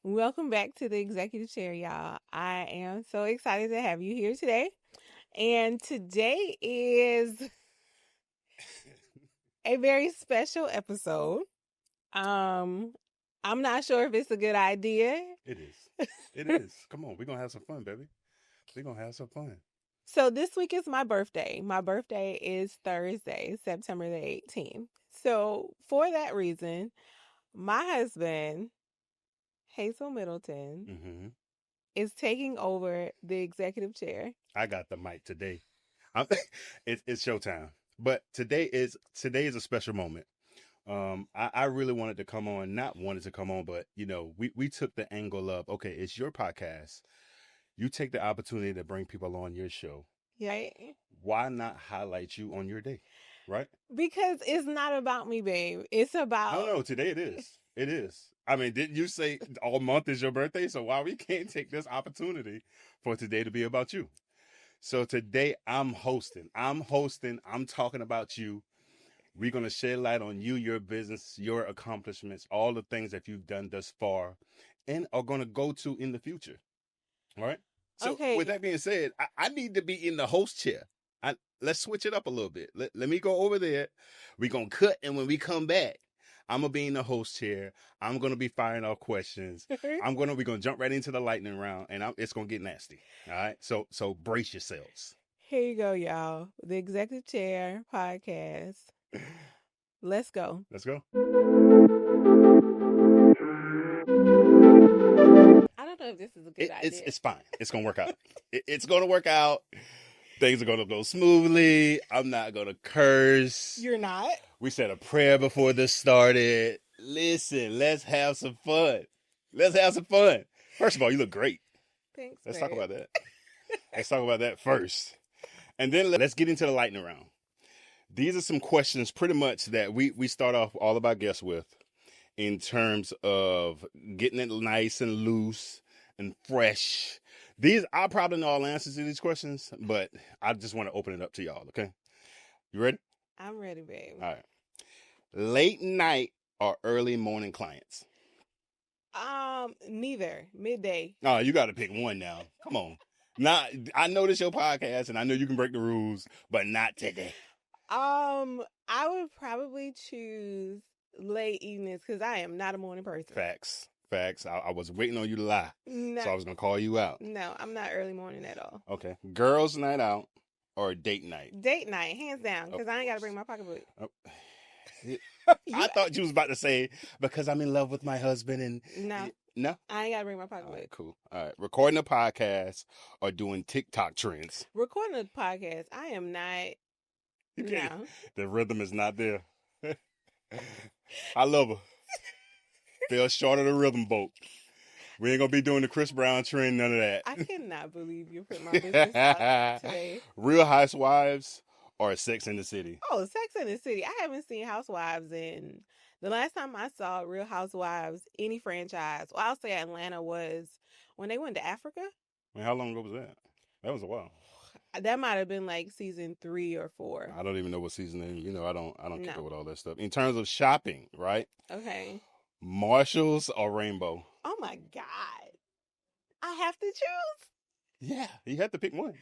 Welcome back to the executive chair, y'all. I am so excited to have you here today. And today is a very special episode. Um, I'm not sure if it's a good idea. It is. It is. Come on, we're gonna have some fun, baby. We're gonna have some fun. So this week is my birthday. My birthday is Thursday, September the 18th. So for that reason, my husband, Hazel Middleton, Mm-hmm. is taking over the executive chair. I got the mic today. I'm, it's showtime. But today is a special moment. I really wanted to come on, not wanted to come on, but we took the angle of, okay, it's your podcast. You take the opportunity to bring people on your show. Right? Why not highlight you on your day? Right? Because it's not about me, babe. It's about. No, today it is. It is. I mean, didn't you say all month is your birthday? So why we can't take this opportunity for today to be about you? So today I'm hosting. I'm talking about you. We're going to shed light on you, your business, your accomplishments, all the things that you've done thus far and are going to go to in the future. All right. So Okay. with that being said, I need to be in the host chair. Let's switch it up a little bit. Let me go over there. We're going to cut. And when we come back, I'm going to be in the host chair. I'm going to be firing off questions. We're going to jump right into the lightning round and it's going to get nasty. All right. So brace yourselves. Here you go, y'all. The Executive Chair podcast. Let's go. Let's go. I don't know if this is a good idea. It's fine. It's going to work out. It's going to work out. Things are going to go smoothly. I'm not going to curse. You're not? We said a prayer before this started. Listen, let's have some fun. First of all, you look great. Thanks, Let's babe. talk about that. Let's talk about that first. And then let's get into the lightning round. These are some questions pretty much that we start off all of our guests with in terms of getting it nice and loose and fresh. I probably know all answers to these questions, but I just want to open it up to y'all, okay? You ready? I'm ready, babe. All right. Late night or early morning clients? Neither. Midday. Oh, you got to pick one now. Come on. Now, I know this your podcast, and I know you can break the rules, but not today. I would probably choose late evenings because I am not a morning person. Facts. I was waiting on you to lie, No. so I was going to call you out. No, I'm not early morning at all. Okay. Girls' night out or date night? Date night, hands down, because I ain't got to bring my pocketbook. Oh. I thought you was about to say, because I'm in love with my husband and... No, I ain't got to bring my pocketbook. All right, cool. All right. Recording a podcast or doing TikTok trends? Recording a podcast, I am not... No. The rhythm is not there. I love her. Fell short of the rhythm boat. We ain't gonna be doing the Chris Brown trend, none of that. I cannot believe you put my business out today. Real Housewives or Sex in the City? Oh, Sex in the City. I haven't seen Housewives in... The last time I saw Real Housewives, any franchise, well, I'll say Atlanta, was when they went to Africa. I mean, how long ago was that? That was a while. That might have been like season 3 or 4. I don't even know what season they. I don't care with all that stuff. In terms of shopping, right? Okay. Marshalls or Rainbow? Oh my God. I have to choose? Yeah, you have to pick one.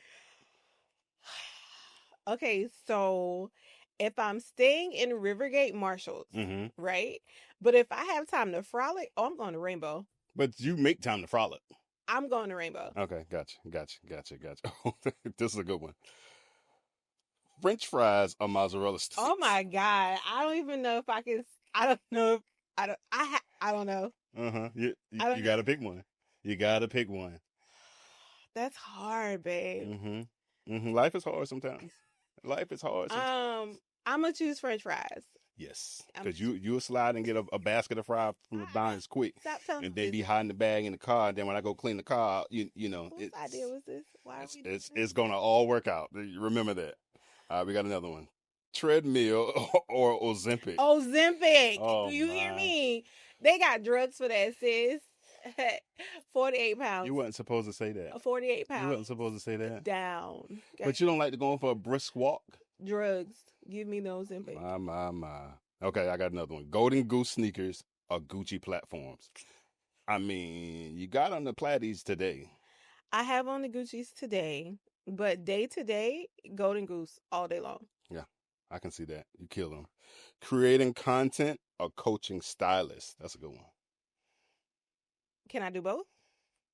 Okay, so if I'm staying in Rivergate, Marshalls, right? But if I have time to frolic, I'm going to Rainbow. But you make time to frolic. I'm going to Rainbow. Okay, gotcha. This is a good one. French fries or mozzarella sticks? Oh my God. I don't even know if I can. I don't know. I don't know. You got to pick one. You got to pick one. That's hard, babe. Life is hard sometimes. I'm going to choose French fries. Yes, because you'll slide and get a basket of fries from the dines quick. Stop telling me. And they be hiding the bag in the car. And then when I go clean the car, Whose idea was this? Why it's going to all work out. Remember that. All right, we got another one. Treadmill or Ozempic? Ozempic. Oh, you hear me? They got drugs for that, sis. 48 pounds. You wasn't supposed to say that. 48 pounds. You wasn't supposed to say that. Down. But you don't like to go for a brisk walk? Drugs. Give me those Ozempic. My. Okay, I got another one. Golden Goose sneakers or Gucci platforms? I mean, you got on the platies today. I have on the Gucci's today, but day to day, Golden Goose all day long. Yeah, I can see that. You kill them. Creating content or coaching stylist. That's a good one. Can I do both?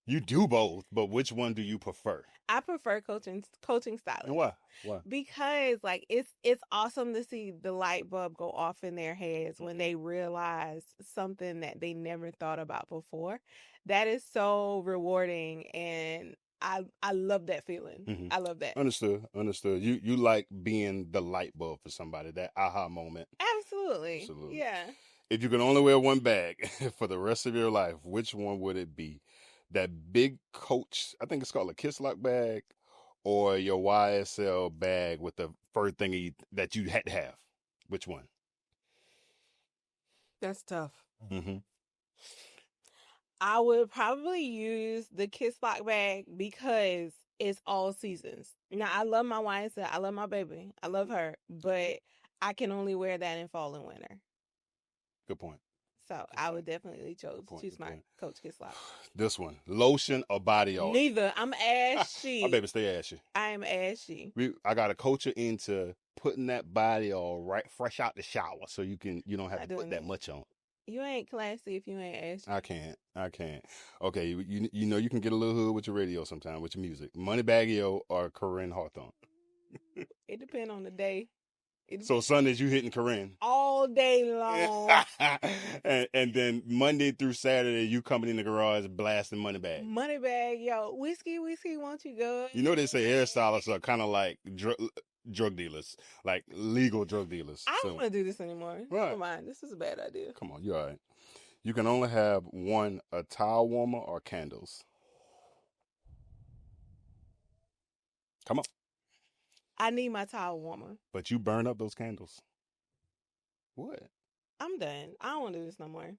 You do both, but which one do you prefer? I prefer coaching And stylists why? Why? because like it's awesome to see the light bulb go off in their heads when they realize something that they never thought about before. That is so rewarding, and I love that feeling. Mhm. I love that. Understood. You like being the light bulb for somebody, that aha moment. Absolutely. Absolutely. Yeah. If you could only wear one bag for the rest of your life, which one would it be? That big Coach, I think it's called a Kiss Lock bag, or your YSL bag with the fur thingy that you had to have? Which one? That's tough. Mm-hmm. I would probably use the Kiss Lock bag because it's all seasons. Now, I love my YSL. I love my baby. I love her, but I can only wear that in fall and winter. Good point. So I would definitely choose Good my point. Coach Kiss Lock. This one, lotion or body oil? Neither. I'm ashy. My baby stay ashy. I am ashy. I got to coach her into putting that body oil right fresh out the shower, so you don't have Not to put doing that it. much on. You ain't classy if you ain't ashy. I can't. Okay, you know you can get a little hood with your radio sometime, with your music. Moneybaggio or Corinne Hawthorne? It depends on the day. So Sundays you hitting Corinne. All day long. and then Monday through Saturday you coming in the garage blasting Moneybag. Moneybag, yo, whiskey, won't you go? You know they say hairstylists are kind of like drug dealers, like legal drug dealers. I don't want to do this anymore. Right. Come on, this is a bad idea. Come on, you all right. You can only have one, a towel warmer or candles. Come on. I need my towel warmer. But you burn up those candles. What? I'm done. I don't want to do this no more.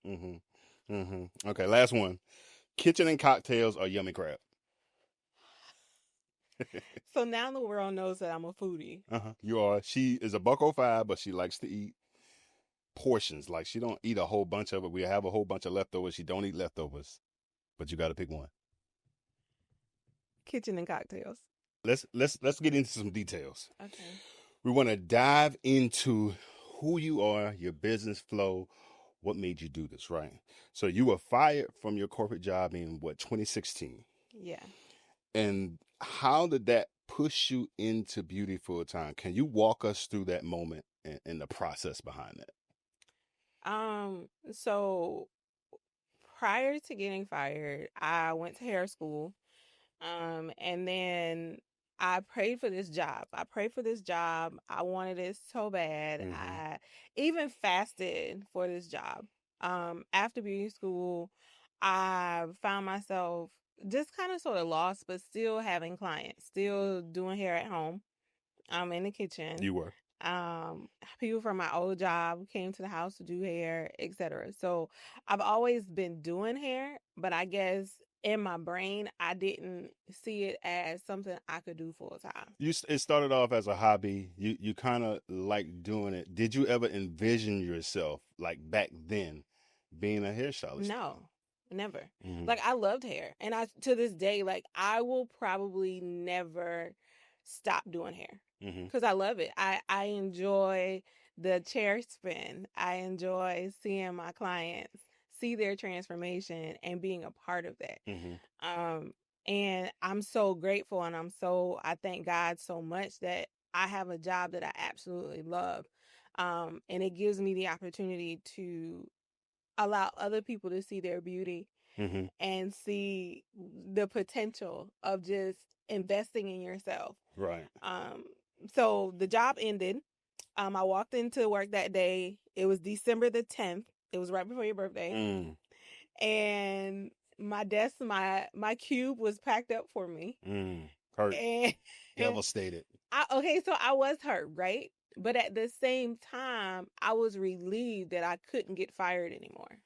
Okay, last one. Kitchen and cocktails or yummy crab? So now the world knows that I'm a foodie. You are. She is a $1.05, but she likes to eat portions. Like, she don't eat a whole bunch of it. We have a whole bunch of leftovers. She don't eat leftovers. But you got to pick one. Kitchen and cocktails. Let's get into some details. Okay. We want to dive into who you are, your business flow, what made you do this, right? So you were fired from your corporate job in 2016? Yeah. And how did that push you into beauty full time? Can you walk us through that moment and the process behind that? So prior to getting fired, I went to hair school. And then I prayed for this job. I wanted it so bad. I even fasted for this job. After beauty school, I found myself just kind of sort of lost, but still having clients, still doing hair at home. In the kitchen. You were. People from my old job came to the house to do hair, etc. So I've always been doing hair, but I guess in my brain I didn't see it as something I could do full time. It started off as a hobby. You kind of like doing it. Did you ever envision yourself, like back then, being a hairstylist? No, never. Like, I loved hair, and to this day, like, I will probably never stop doing hair because I love it. I enjoy the chair spin. I enjoy seeing my clients see their transformation and being a part of that. And I'm so grateful, and I thank God so much that I have a job that I absolutely love. And it gives me the opportunity to allow other people to see their beauty and see the potential of just investing in yourself. Right. So the job ended. I walked into work that day. It was December the 10th. It was right before your birthday. And my desk, my cube was packed up for me. Hurt. And devastated. So I was hurt, right? But at the same time, I was relieved that I couldn't get fired anymore.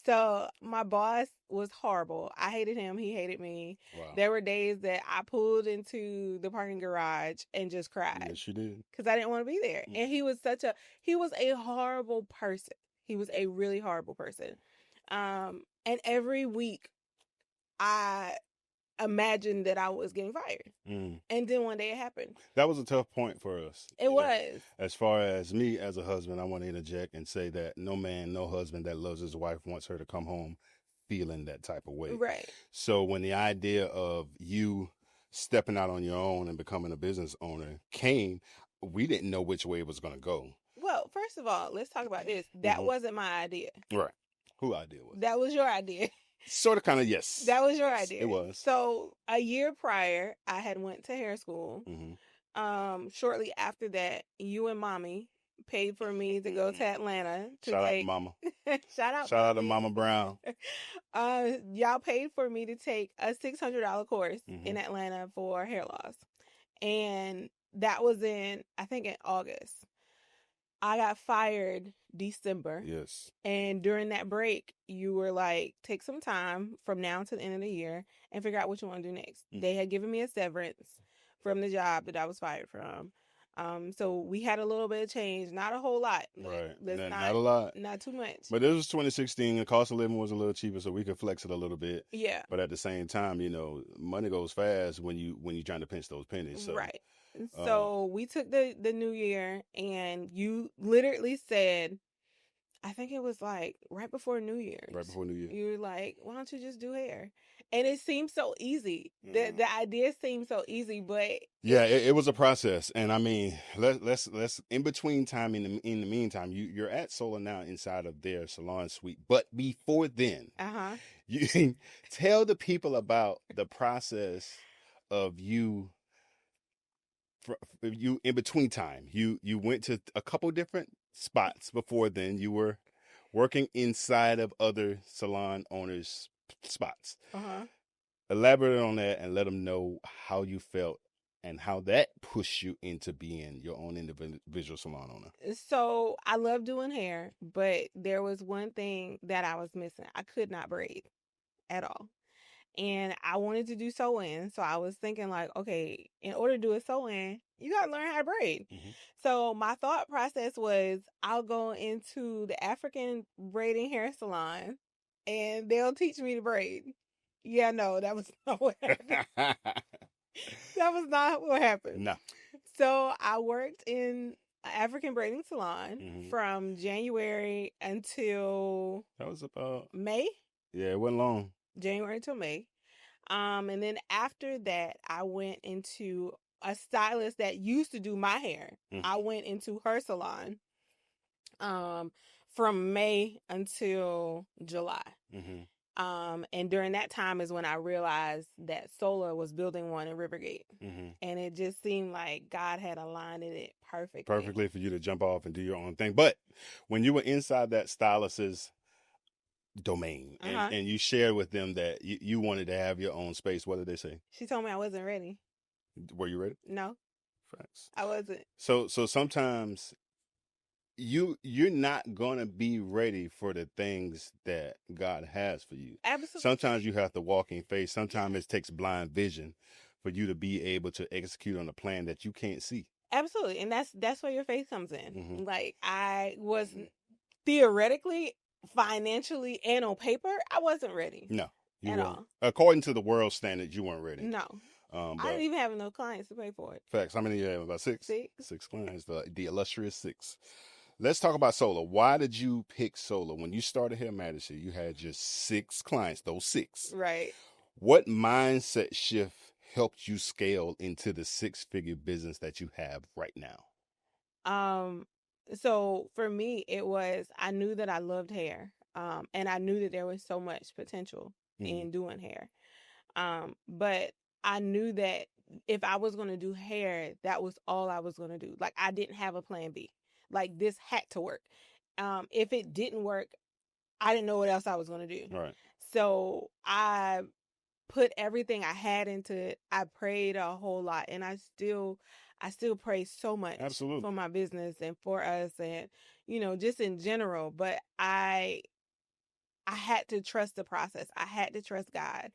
So my boss was horrible. I hated him. He hated me. Wow. There were days that I pulled into the parking garage and just cried. Yes, you did. Because I didn't want to be there. And he was a horrible person. He was a really horrible person. And every week I imagined that I was getting fired. Mm. And then one day it happened. That was a tough point for us. It was. As far as me as a husband, I want to interject and say that no man, no husband that loves his wife wants her to come home feeling that type of way. Right. So when the idea of you stepping out on your own and becoming a business owner came, we didn't know which way it was going to go. Well, first of all, let's talk about this. That wasn't my idea. Right. Who idea was? That was your idea. Sort of, kind of, yes. That was your idea. It was. So a year prior, I had went to hair school. Shortly after that, you and Mommy paid for me to go to Atlanta. Shout out to Mama. Shout out to Mama Brown. Y'all paid for me to take a $600 course in Atlanta for hair loss. And that was I think in August. I got fired December. Yes. And during that break, you were like, take some time from now to the end of the year and figure out what you want to do next. They had given me a severance from the job that I was fired from. So we had a little bit of change, not a whole lot. Right. Not a lot. Not too much. But this was 2016. The cost of living was a little cheaper, so we could flex it a little bit. Yeah. But at the same time, money goes fast when you're trying to pinch those pennies. So. Right. So we took the new year, and you literally said, I think it was like right before New Year's. Right before New Year. You were like, why don't you just do hair? And it seemed so easy. The idea seemed so easy, but yeah, it was a process. And I mean, let's in between time, in the meantime, you're at Solar now inside of their salon suite. But before then, you tell the people about the process of you in between time. You went to a couple different spots before then. You were working inside of other salon owners' spots. Elaborate on that and let them know how you felt and how that pushed you into being your own individual salon owner. So I love doing hair, but there was one thing that I was missing. I could not braid at all. And I wanted to do sew-in. So I was thinking like, okay, in order to do a sew-in, you got to learn how to braid. So my thought process was I'll go into the African braiding hair salon and they'll teach me to braid. Yeah, no, that was not what happened. That was not what happened. No. So I worked in an African braiding salon from January until... That was about... May? Yeah, it wasn't long. January till May. And then after that, I went into a stylist that used to do my hair. I went into her salon from May until July. And during that time is when I realized that Solar was building one in Rivergate. And it just seemed like God had aligned it perfectly. Perfectly for you to jump off and do your own thing. But when you were inside that stylist's domain and you shared with them that you wanted to have your own space, what did they say? She told me I wasn't ready. Were you ready? No. Facts. I wasn't. So sometimes you're not gonna be ready for the things that God has for you. Absolutely. Sometimes you have to walk in faith. Sometimes it takes blind vision for you to be able to execute on a plan that you can't see. Absolutely. And that's where your faith comes in. Like I was theoretically, financially, and on paper, I wasn't ready. No. At all. According to the world standards, you weren't ready. No. I didn't even have enough clients to pay for it. Facts. How many you have? About six? Six clients. The illustrious six. Let's talk about Solar. Why did you pick Solar? When you started Hair Majesty, you had just 6 clients, those 6. Right. What mindset shift helped you scale into the 6-figure business that you have right now? So for me, it was, I knew that I loved hair. And I knew that there was so much potential in doing hair. But I knew that if I was going to do hair, that was all I was going to do. Like I didn't have a plan B. Like this had to work. If it didn't work, I didn't know what else I was going to do. Right. So I put everything I had into it. I prayed a whole lot, and I still pray so much for my business and for us, and just in general. But I had to trust the process. I had to trust God,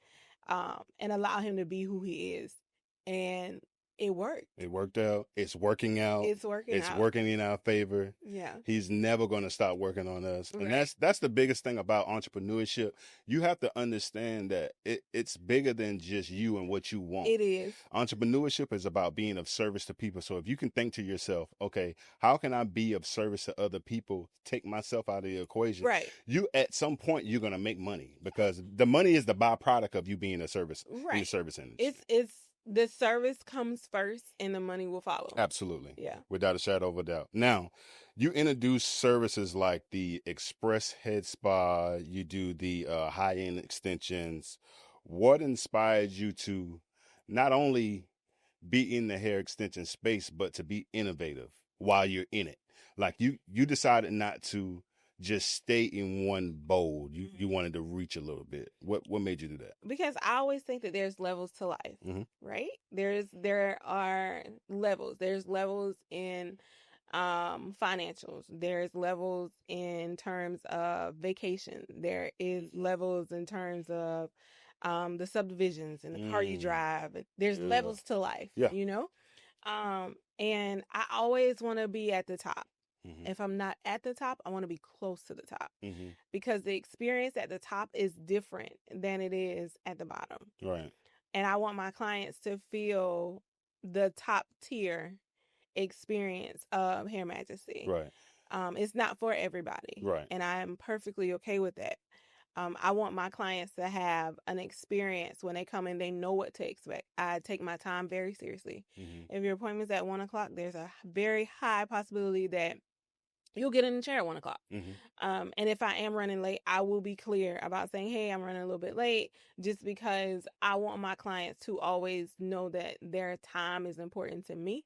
and allow Him to be who He is. And it worked. It worked out. It's working out. It's working It's out. working in our favor. Yeah. He's never going to stop working on us. And Right. that's the biggest thing about entrepreneurship. You have to understand that it's bigger than just you and what you want. It is. Entrepreneurship is about being of service to people. So if you can think to yourself, okay, how can I be of service to other people, take myself out of the equation? Right. You, at some point, you're going to make money, because the money is the byproduct of you being a service in the service industry. It's the service comes first and the money will follow. Absolutely. Yeah. Without a shadow of a doubt. Now, you introduce services like the Express Head Spa, you do the high-end extensions. What inspired you to not only be in the hair extension space, but to be innovative while you're in it? Like you decided not to just stay in one bowl. You wanted to reach a little bit. What made you do that? Because I always think that there's levels to life, right? There are levels. There's levels in financials. There's levels in terms of vacation. There is levels in terms of the subdivisions and the car you drive. There's levels to life, you know? And I always want to be at the top. If I'm not at the top, I want to be close to the top, because the experience at the top is different than it is at the bottom. Right. And I want my clients to feel the top tier experience of Hair Majesty. Right. It's not for everybody. Right. And I'm perfectly okay with that. I want my clients to have an experience when they come in, they know what to expect. I take my time very seriously. If your appointment's at 1 o'clock, there's a very high possibility that you'll get in the chair at 1 o'clock. And if I am running late, I will be clear about saying, hey, I'm running a little bit late, just because I want my clients to always know that their time is important to me.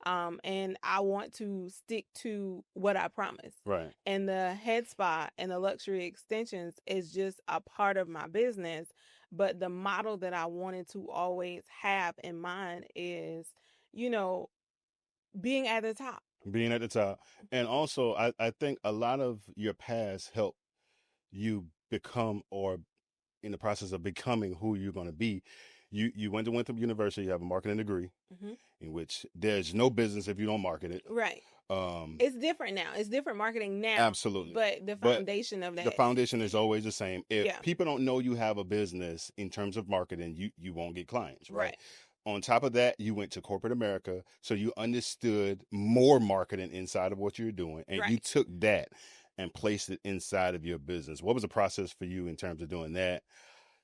And I want to stick to what I promised. Right. And the head spa and the luxury extensions is just a part of my business. But the model that I wanted to always have in mind is, you know, being at the top. Being at the top. And also, I think a lot of your past helped you become, or in the process of becoming, who you're going to be. You went to Winthrop University, you have a marketing degree, in which there's no business if you don't market it. Right. It's different now. It's different marketing now. Absolutely. But the foundation of that. The foundation is always the same. If people don't know you have a business in terms of marketing, you won't get clients, right? On top of that, you went to corporate America, so you understood more marketing inside of what you're doing, and you took that and placed it inside of your business. What was the process for you in terms of doing that?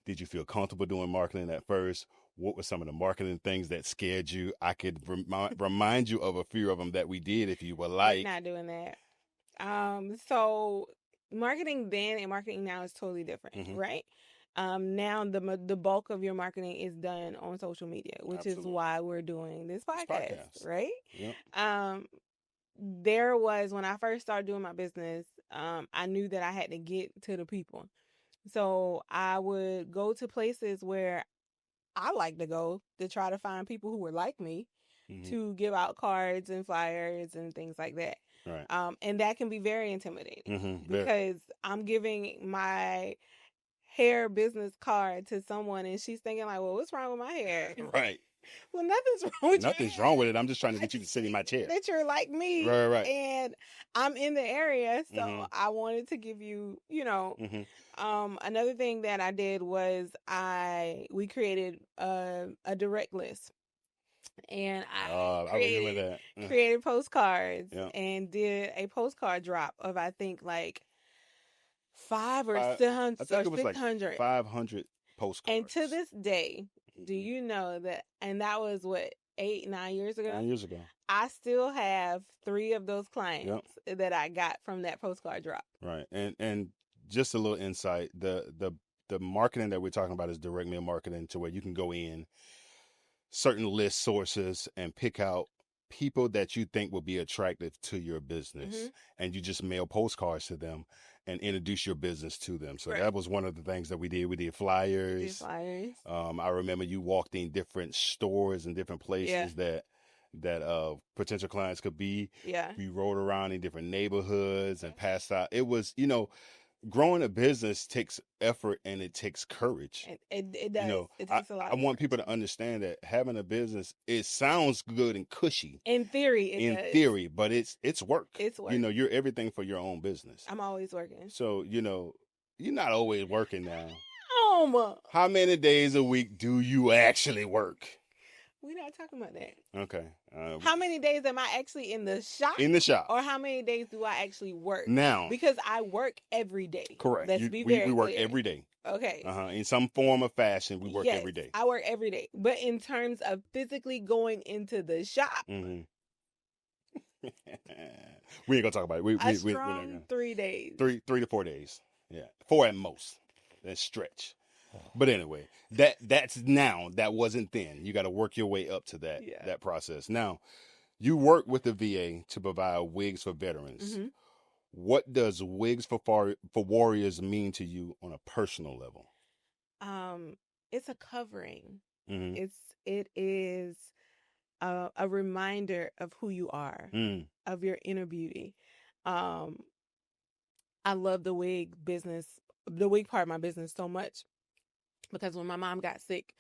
Did you feel comfortable doing marketing at first? What were some of the marketing things that scared you? I could remind you of a few of them that we did, if you would like. We're not doing that. So marketing then and marketing now is totally different, right? Now the bulk of your marketing is done on social media, which is why we're doing this podcast. Right? Yep. There was, when I first started doing my business, I knew that I had to get to the people. So I would go to places where I like to go to try to find people who were like me, to give out cards and flyers and things like that. Right. And that can be very intimidating, because I'm giving my hair business card to someone and she's thinking like, well, what's wrong with my hair? Right. Well, nothing's wrong with Nothing's wrong with it. I'm just trying to get you to sit in my chair. That you're like me. Right. And I'm in the area, so I wanted to give you, you know. Another thing that I did was we created a direct list. And I created postcards and did a postcard drop of, I think, like 500 or 600. 500 postcards. And to this day, do you know that, and that was what, 9 years ago? 9 years ago. I still have 3 of those clients that I got from that postcard drop. Right. And just a little insight, the marketing that we're talking about is direct mail marketing, to where you can go in certain list sources and pick out people that you think will be attractive to your business, and you just mail postcards to them and introduce your business to them. So that was one of the things that we did. We did flyers. I remember you walked in different stores and different places that potential clients could be. Yeah. We rode around in different neighborhoods and passed out. It was, you know, growing a business takes effort and it takes courage. It does. It I, takes a lot I of want courage. people to understand that having a business, it sounds good and cushy In theory, it in does. theory, but it's work. It's work. You're everything for your own business. I'm always working. So, you're not always working now. Oh, How many days a week do you actually work? we're not talking about that. Okay. How many days am I actually in the shop? In the shop. Or how many days do I actually work? Now. Because I work every day. Correct. Let's be very we work clear. every day. Okay. In some form or fashion, we work Yes, every day. I work every day. But in terms of physically going into the shop, Mm-hmm. We ain't gonna talk about it. We're not gonna. 3 days. 3 to 4 days. Yeah, 4 at most. That's stretch. But anyway, that's now. That wasn't then. You got to work your way up to that process. Now, you work with the VA to provide wigs for veterans. Mm-hmm. What does wigs for warriors mean to you on a personal level? It's a covering. Mm-hmm. It is a reminder of who you are, of your inner beauty. I love the wig business, the wig part of my business so much because when my mom got sick,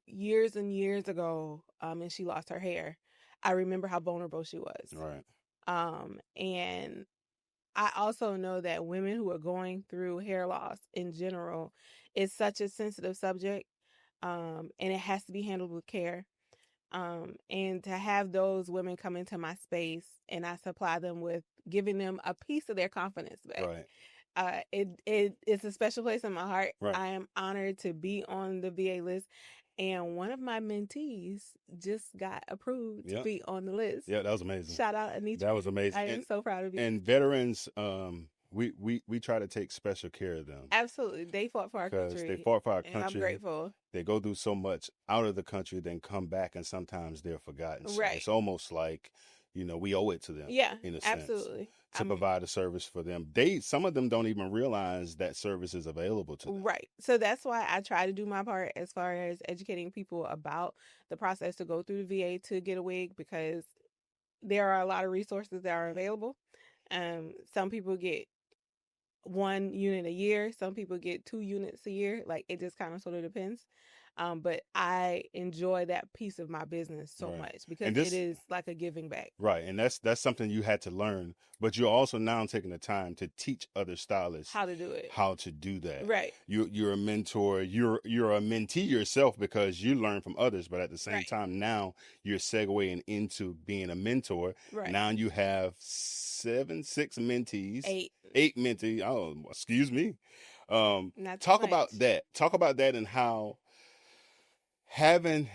years and years ago, and she lost her hair, I remember how vulnerable she was. Right. And I also know that women who are going through hair loss in general is such a sensitive subject, and it has to be handled with care. And to have those women come into my space and I supply them with giving them a piece of their confidence back. Right. It's a special place in my heart. Right. I am honored to be on the VA list. And one of my mentees just got approved to be on the list. Yeah, that was amazing. Shout out Anitra. That was amazing. I am so proud of you. And veterans, we try to take special care of them. Absolutely. They fought for our country. They fought for our country. And I'm grateful. They go through so much out of the country, then come back, and sometimes they're forgotten. Right. It's almost like, we owe it to them. Yeah, in a absolutely. sense. To provide a service for them. Some of them don't even realize that service is available to them. Right. So that's why I try to do my part as far as educating people about the process to go through the VA to get a wig, because there are a lot of resources that are available. Some people get 1 unit a year. Some people get 2 units a year. Like, it just kind of sort of depends. But I enjoy that piece of my business so much because it is like a giving back. Right. And that's something you had to learn, but you're also now taking the time to teach other stylists how to do it, how to do that. Right. You're a mentor. You're a mentee yourself because you learn from others, but at the same time, now you're segueing into being a mentor. Right. Now you have 6 mentees. 8 mentees. Oh, excuse me. Talk about that. Talk about that and how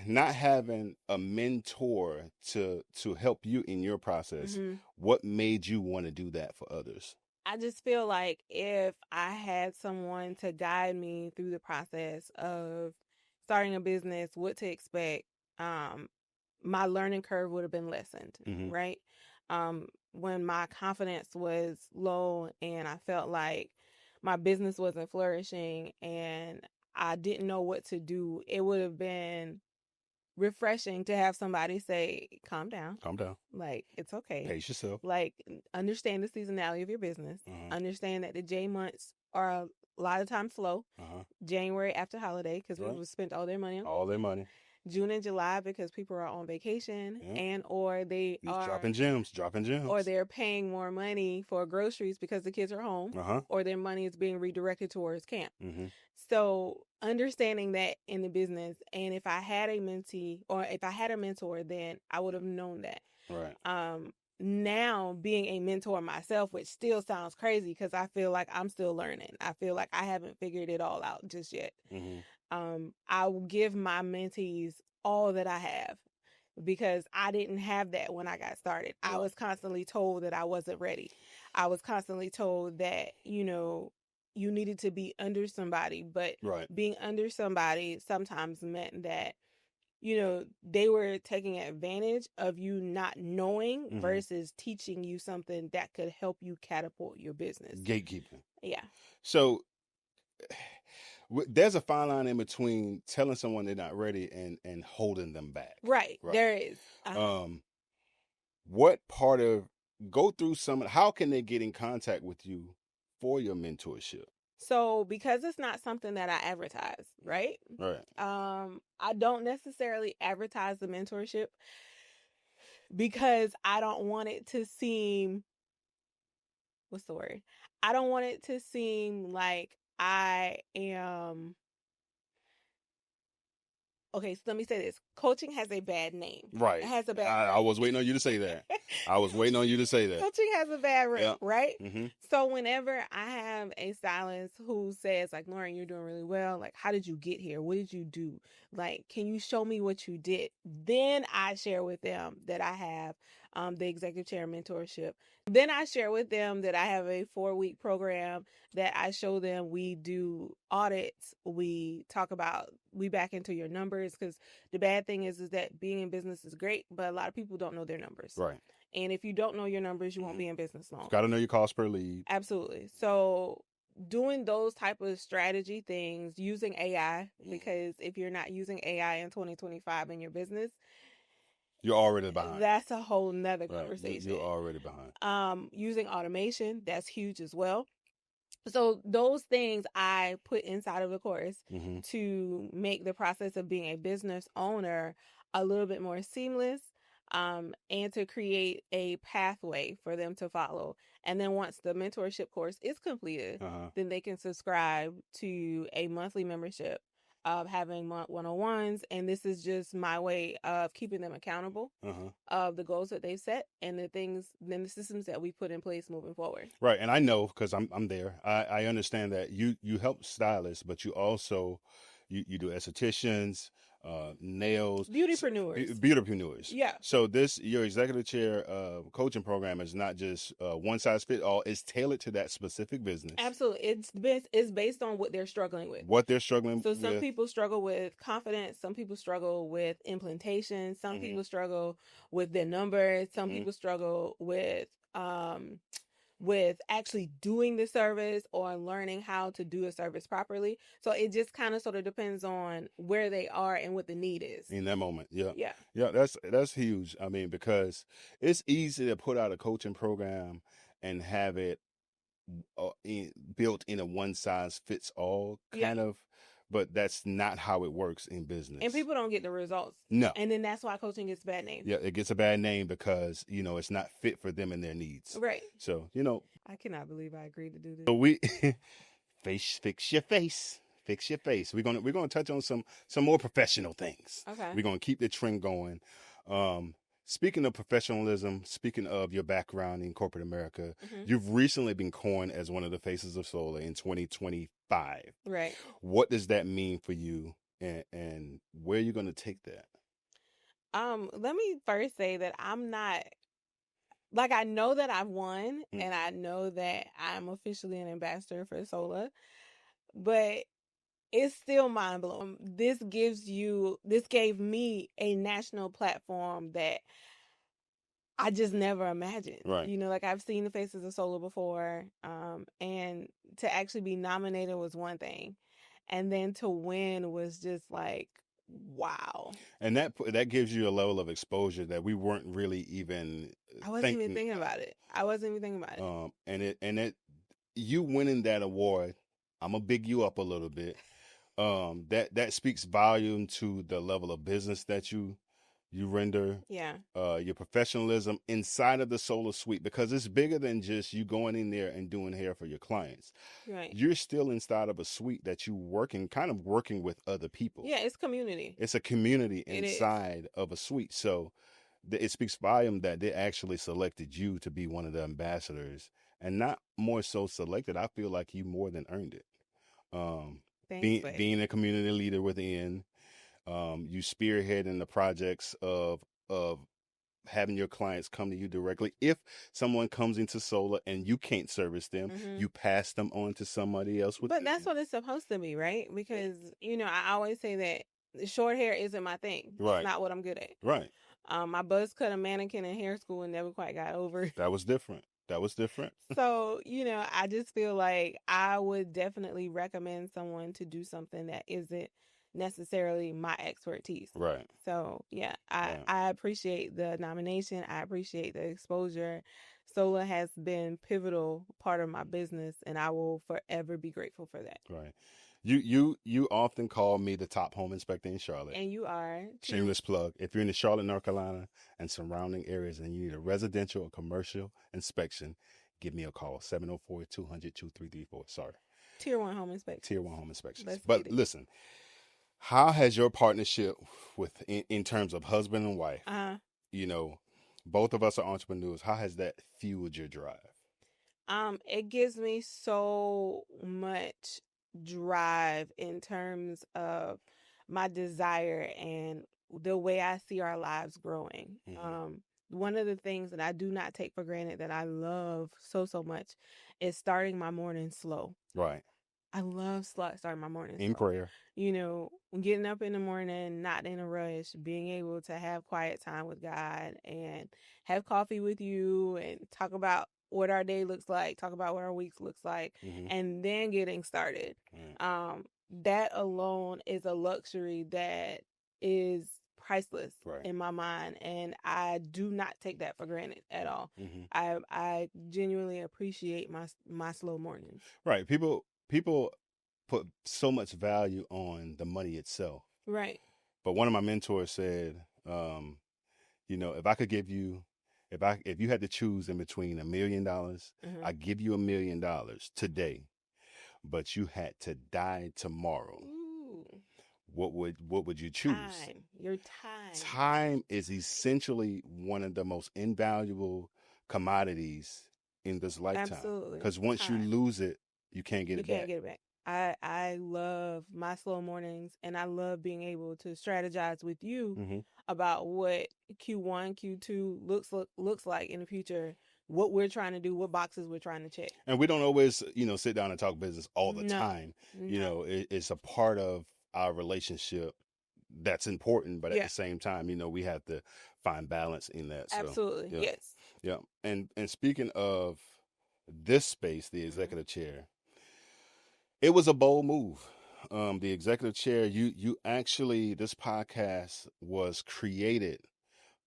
not having a mentor to help you in your process, what made you want to do that for others? I just feel like if I had someone to guide me through the process of starting a business, what to expect, my learning curve would have been lessened, right? When my confidence was low and I felt like my business wasn't flourishing and I didn't know what to do, it would have been refreshing to have somebody say, calm down. Like, it's okay. Pace yourself. Like, understand the seasonality of your business. Understand that the J months are a lot of times slow. January after holiday, because people spent all their money on June and July because people are on vacation and or they are dropping gems, or they're paying more money for groceries because the kids are home, or their money is being redirected towards camp. So understanding that in the business, and if I had a mentee or if I had a mentor, then I would have known that. Right. Now being a mentor myself, which still sounds crazy because I feel like I'm still learning. I feel like I haven't figured it all out just yet. I will give my mentees all that I have because I didn't have that when I got started. I was constantly told that I wasn't ready. I was constantly told that, you needed to be under somebody, but being under somebody sometimes meant that, they were taking advantage of you not knowing versus teaching you something that could help you catapult your business. Gatekeeping. Yeah. So there's a fine line in between telling someone they're not ready and holding them back. Right. There is. What part of go through how can they get in contact with you for your mentorship? So because it's not something that I advertise, right? Right. I don't necessarily advertise the mentorship because I don't want it to seem, what's the word? I don't want it to seem like I am, okay, so let me say this. Coaching has a bad name. Right. It has a bad I was waiting on you to say that. I was waiting on you to say that. Coaching has a bad rep, Yeah. right? Mm-hmm. So whenever I have a stylist who says, like, Lauren, you're doing really well. Like, how did you get here? What did you do? Like, can you show me what you did? Then I share with them that I have the executive chair mentorship. Then I share with them that I have a 4-week program that I show them. We do audits. We talk about, we back into your numbers, because the bad thing is that being in business is great, but a lot of people don't know their numbers. Right. And if you don't know your numbers, you won't be in business long. Got to know your cost per lead. Absolutely. So doing those type of strategy things, using AI, because if you're not using AI in 2025 in your business, you're already behind. That's a whole nother Right. conversation. You're already behind. Using automation, that's huge as well. So those things I put inside of the course to make the process of being a business owner a little bit more seamless, and to create a pathway for them to follow. And then once the mentorship course is completed, then they can subscribe to a monthly membership of having one-on-ones. And this is just my way of keeping them accountable of the goals that they've set and the things, then the systems that we put in place moving forward. Right. And I know, because I'm there, I understand that you help stylists, but you also you do estheticians, nails, beautypreneurs. Yeah. So your executive chair coaching program is not just one size fit all. It's tailored to that specific business. Absolutely. It's based on what they're struggling with. So some people struggle with confidence. Some people struggle with implementation. Some people struggle with their numbers. Some people struggle with actually doing the service or learning how to do a service properly. So it just kind of sort of depends on where they are and what the need is in that moment. Yeah. Yeah. Yeah. That's huge. I mean, because it's easy to put out a coaching program and have it built in a one size fits all kind of, but that's not how it works in business. And people don't get the results. No. And then that's why coaching gets a bad name. Yeah, it gets a bad name because, it's not fit for them and their needs. Right. So, I cannot believe I agreed to do this. So we fix your face. Fix your face. We're gonna touch on some more professional things. Okay. We're gonna keep the trend going. Speaking of professionalism, speaking of your background in corporate America, you've recently been coined as one of the faces of solar in 2025. Right. What does that mean for you, and where are you going to take that? Let me first say that I'm not, like, I know that I've won and I know that I'm officially an ambassador for Sola, but it's still mind blowing. This gave me a national platform that I just never imagined. Right. Like, I've seen the faces of Sola before, and to actually be nominated was one thing, and then to win was just like, wow. And that gives you a level of exposure that we weren't really even. I wasn't even thinking about it. And you winning that award, I'm gonna big you up a little bit. That speaks volume to the level of business that you render. Yeah. Your professionalism inside of the Solar Suite, because it's bigger than just you going in there and doing hair for your clients. Right. You're still inside of a suite that you working with other people. Yeah, it's community. It's a community inside of a suite. So it speaks volume that they actually selected you to be one of the ambassadors, and not more so selected. I feel like you more than earned it. Being a community leader within, you spearheading the projects of having your clients come to you directly. If someone comes into Solar and you can't service them, you pass them on to somebody else. But that's what it's supposed to be, right? Because, I always say that short hair isn't my thing. Right. It's not what I'm good at. Right. My buzz cut a mannequin in hair school and never quite got over. That was different. So, I just feel like I would definitely recommend someone to do something that isn't necessarily my expertise. Right. So, yeah, I appreciate the nomination. I appreciate the exposure. Solar has been pivotal part of my business, and I will forever be grateful for that. Right. You often call me the top home inspector in Charlotte. And you are too. Shameless plug. If you're in the Charlotte, North Carolina and surrounding areas and you need a residential or commercial inspection, give me a call. 704-200-2334. Sorry. Tier 1 home inspection. Tier 1 home inspections. Let's But get it. listen, how has your partnership with in terms of husband and wife, you know, both of us are entrepreneurs, how has that fueled your drive? It gives me so much drive in terms of my desire and the way I see our lives growing. One of the things that I do not take for granted that I love so much is starting my morning slow. Right. I love starting my morning in slow. prayer. You know, getting up in the morning, not in a rush, being able to have quiet time with God and have coffee with you and talk about what our day looks like, talk about what our week looks like, and then getting started. That alone is a luxury that is priceless in my mind, and I do not take that for granted at all. I genuinely appreciate my slow mornings. Right. People put so much value on the money itself. Right. But one of my mentors said, you know, if I could give you, if you had to choose in between $1 million, I give you $1 million today, but you had to die tomorrow. Ooh. What would you choose? Time. Your time. Time is essentially one of the most invaluable commodities in this lifetime. Absolutely. Because once you lose it, you can't get it back. You can't get it back. I love my slow mornings, and I love being able to strategize with you about what Q1, Q2 looks like in the future, what we're trying to do, what boxes we're trying to check. And we don't always, you know, sit down and talk business all the time. You know, it's a part of our relationship that's important, but at the same time, you know, we have to find balance in that. So, absolutely. Yes. Yeah. And speaking of this space, the executive chair, it was a bold move. The executive chair, you actually, this podcast was created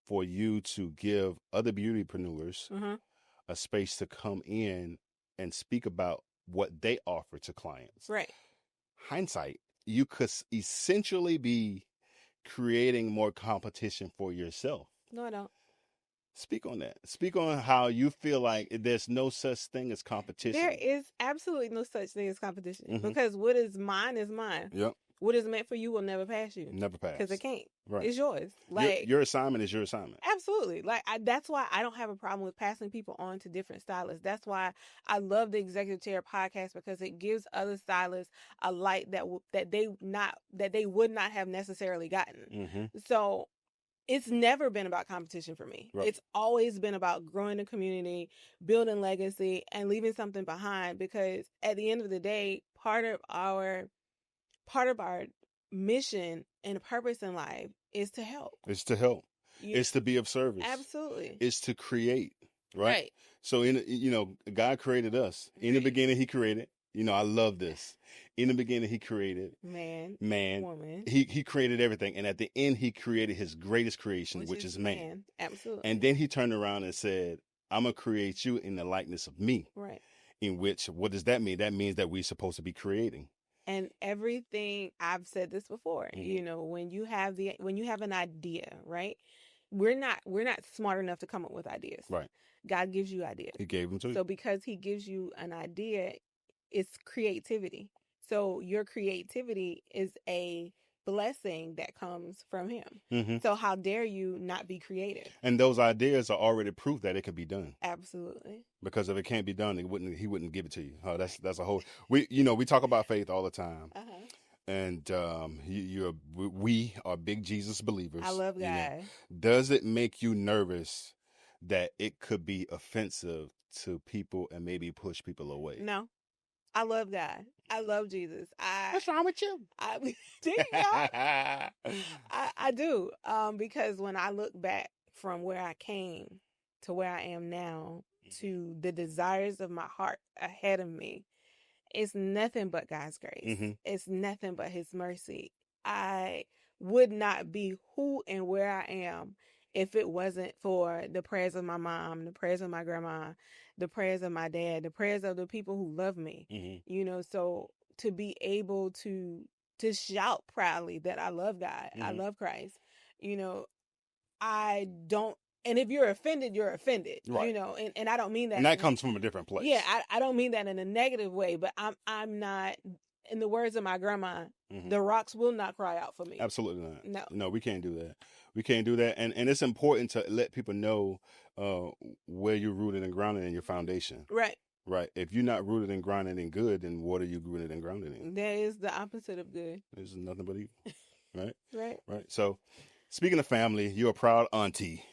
for you to give other beautypreneurs a space to come in and speak about what they offer to clients. Right. Hindsight, you could essentially be creating more competition for yourself. No, I don't. Speak on that. Speak on how you feel like there's no such thing as competition. There is absolutely no such thing as competition because what is mine is mine. Yep. What is meant for you will never pass you. Never pass. Because it can't. Right. It's yours. Like your assignment is your assignment. Absolutely. Like that's why I don't have a problem with passing people on to different stylists. That's why I love the Executive Chair podcast, because it gives other stylists a light that they would not have necessarily gotten. So it's never been about competition for me. Right. It's always been about growing the community, building legacy, and leaving something behind, because at the end of the day, part of our mission and purpose in life is to help. It's to help. It's to be of service. Absolutely. It's to create, right? So God created us. In the beginning, he created. You know, I love this. In the beginning, he created man, woman. He created everything. And at the end, he created his greatest creation, which is man. Absolutely. And then he turned around and said, I'm going to create you in the likeness of me. Right. In which, what does that mean? That means that we're supposed to be creating. And everything, I've said this before, you know, when you have an idea, right? We're not smart enough to come up with ideas. Right. God gives you ideas. He gave them to you. So because he gives you an idea, it's creativity. So your creativity is a blessing that comes from him. So how dare you not be creative? And those ideas are already proof that it could be done. Absolutely. Because if it can't be done, he wouldn't give it to you. Oh, that's a whole. We talk about faith all the time. And we are big Jesus believers. I love God. You know. Does it make you nervous that it could be offensive to people and maybe push people away? No. I love God. I love Jesus. What's wrong with you? I do. Because when I look back from where I came to where I am now, to the desires of my heart ahead of me, it's nothing but God's grace. It's nothing but his mercy. I would not be who and where I am if it wasn't for the prayers of my mom, the prayers of my grandma, the prayers of my dad, the prayers of the people who love me. So to be able to shout proudly that I love God, I love Christ, you know, I don't. And if you're offended, you're offended, Right. and I don't mean that. And that comes from a different place. Yeah, I don't mean that in a negative way, but I'm not. In the words of my grandma, the rocks will not cry out for me. Absolutely not. No, we can't do that. We can't do that. And it's important to let people know where you're rooted and grounded in your foundation. Right. Right. If you're not rooted and grounded in good, then what are you rooted and grounded in? That is the opposite of good. There's nothing but evil. Right. Right. Right. So, speaking of family, you're a proud auntie.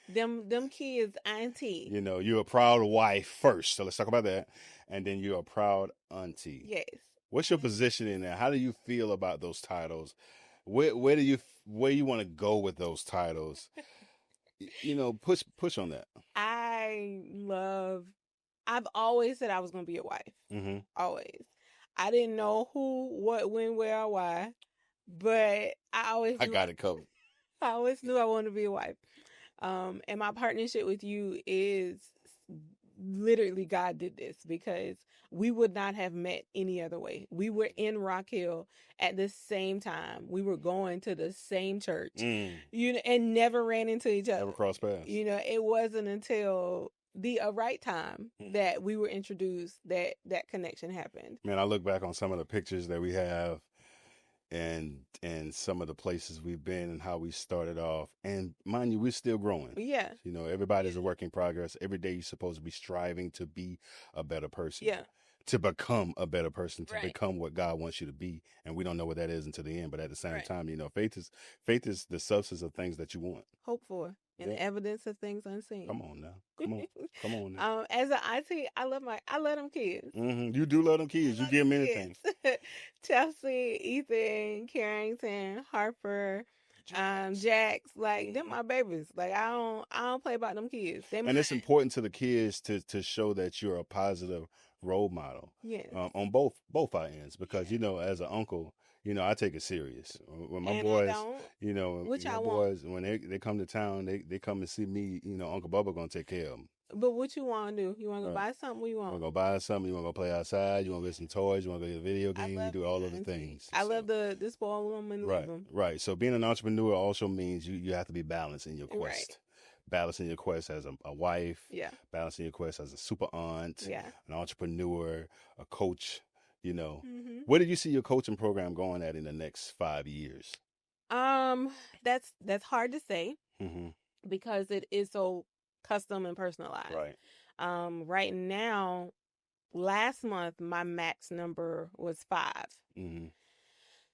Them kids, auntie. You're a proud wife first. So let's talk about that. And then you're a proud auntie. Yes. What's your position in there? How do you feel about those titles? Where do you want to go with those titles? Push on that. I've always said I was going to be a wife. Always. I didn't know who, what, when, where, or why, but I got it covered. I always knew I wanted to be a wife. And my partnership with you is literally God did this, because we would not have met any other way. We were in Rock Hill at the same time. We were going to the same church, and never ran into each other. Never crossed paths. It wasn't until the right time that we were introduced that connection happened. Man, I look back on some of the pictures that we have and some of the places we've been and how we started off. And mind you, we're still growing. Yeah. Everybody's a work in progress. Every day you're supposed to be striving to be a better person. Yeah. To become a better person, to become what God wants you to be. And we don't know what that is until the end. But at the same time, faith is the substance of things that you want. Hope for. And evidence of things unseen. Come on now. Come on now. As an auntie, I love them kids. You do love them kids. You give them anything. Chelsea, Ethan, Carrington, Harper, Jax, them my babies. I don't play about them kids. And it's important to the kids to show that you're a positive role model. Yes. On both our ends, because as an uncle, I take it serious. When my boys, when they come to town, they come and see me. Uncle Bubba gonna take care of them. But what you want to do? You want to go buy something? What you want? You want to go buy something? You want to go play outside? You want to get some toys? You want to go get a video game? You do all of the things. I love the spoil them and leave them. Right. So being an entrepreneur also means you have to be balanced in your quest. Right. Balancing your quest as a wife. Yeah. Balancing your quest as a super aunt. Yeah. An entrepreneur, a coach. Where do you see your coaching program going at in the next 5 years? That's hard to say, because it is so custom and personalized. Right. Right now, last month my max number was 5.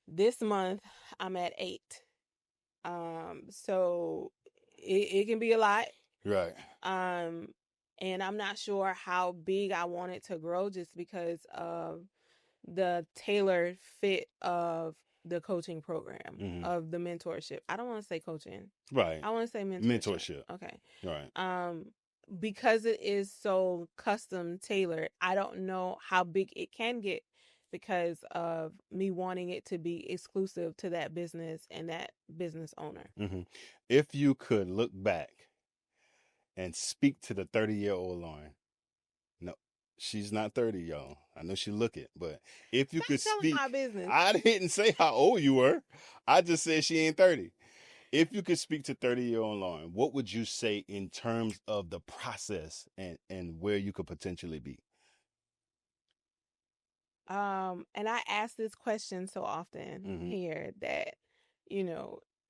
This month I'm at 8. So it can be a lot. Right. And I'm not sure how big I want it to grow, just because of the tailored fit of the coaching program, of the mentorship. I don't want to say coaching. Right. I want to say mentorship. Okay. Right. Because it is so custom tailored, I don't know how big it can get, because of me wanting it to be exclusive to that business and that business owner. If you could look back and speak to the 30-year-old Lauren. No, she's not 30, y'all. I know she look it, but if you could speak, my business. I didn't say how old you were. I just said she ain't 30. If you could speak to 30-year-old Lauren, what would you say in terms of the process and where you could potentially be? And I ask this question so often here that,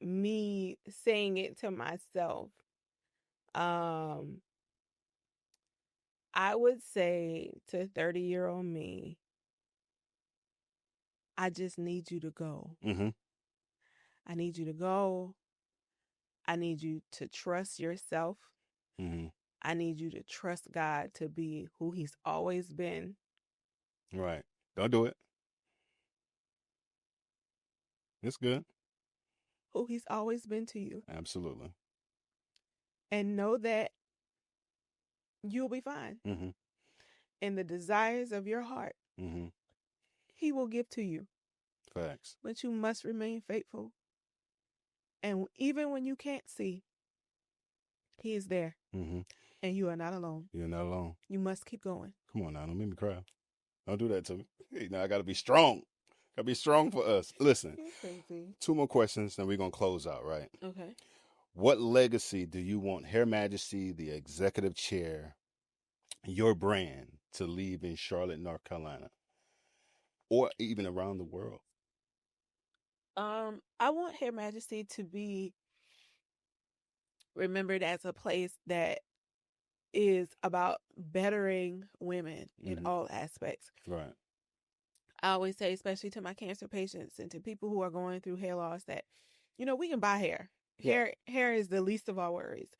me saying it to myself, I would say to 30-year-old me, I just need you to go. I need you to go. I need you to trust yourself. I need you to trust God to be who He's always been. Right. Don't do it. It's good. Who He's always been to you. Absolutely. And know that you'll be fine. And the desires of your heart, He will give to you. Facts. But you must remain faithful. And even when you can't see, He is there, Mm-hmm. and you are not alone. You're not alone. You must keep going. Come on now, don't make me cry. Don't do that to me. Hey, now I gotta be strong. Gotta be strong for us. Listen, You're crazy. 2 more questions, then we're gonna close out, right? Okay. What legacy do you want Hair Majesty, the executive chair, your brand, to leave in Charlotte, North Carolina, or even around the world? I want Hair Majesty to be remembered as a place that is about bettering women in Mm-hmm. all aspects. Right. I always say, especially to my cancer patients and to people who are going through hair loss, that we can buy hair. Yeah. Hair is the least of our worries.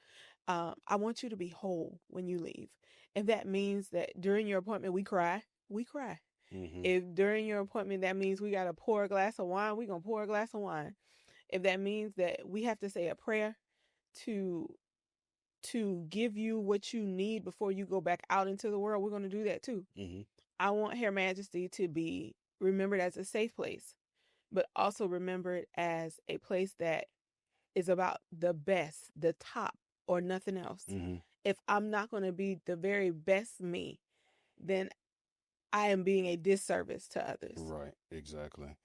I want you to be whole when you leave. If that means that during your appointment we cry, we cry. Mm-hmm. If during your appointment that means we got to pour a glass of wine, we're going to pour a glass of wine. If that means that we have to say a prayer to give you what you need before you go back out into the world, we're going to do that too. Mm-hmm. I want Hair Majesty to be remembered as a safe place, but also remembered as a place that is about the best, the top, or nothing else. Mm-hmm. If I'm not going to be the very best me, then I am being a disservice to others. Right, exactly.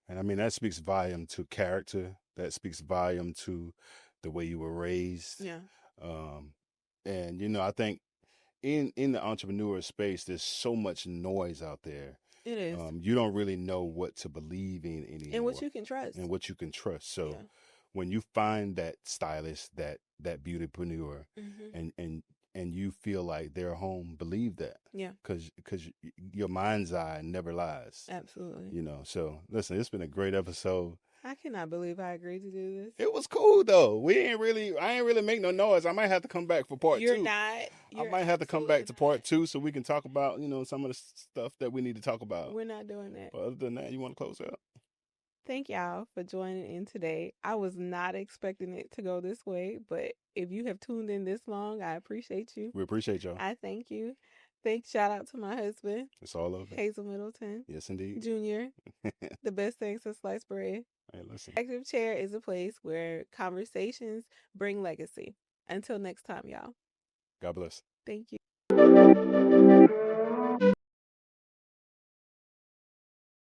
And I mean, that speaks volume to character. That speaks volume to the way you were raised. Yeah. And I think in the entrepreneur space, there's so much noise out there. It is. You don't really know what to believe in anymore, and what you can trust. and what you can trust. So Yeah. when you find that stylist, that beautypreneur, Mm-hmm. and you feel like they're home, believe that. Yeah. Because your mind's eye never lies. Absolutely. So listen, it's been a great episode. I cannot believe I agreed to do this. It was cool though. I ain't really make no noise. I might have to come back for part You're 2. not. I might have to come back to part 2 so we can talk about, some of the stuff that we need to talk about. We're not doing that. But other than that, you want to close out? Thank y'all for joining in today. I was not expecting it to go this way, but if you have tuned in this long, I appreciate you. We appreciate y'all. I thank you. Shout out to my husband. It's all over. Hazel Middleton. Yes, indeed. Junior. The best thing since sliced bread. Hey, listen. Executive Chair is a place where conversations bring legacy. Until next time, y'all. God bless. Thank you.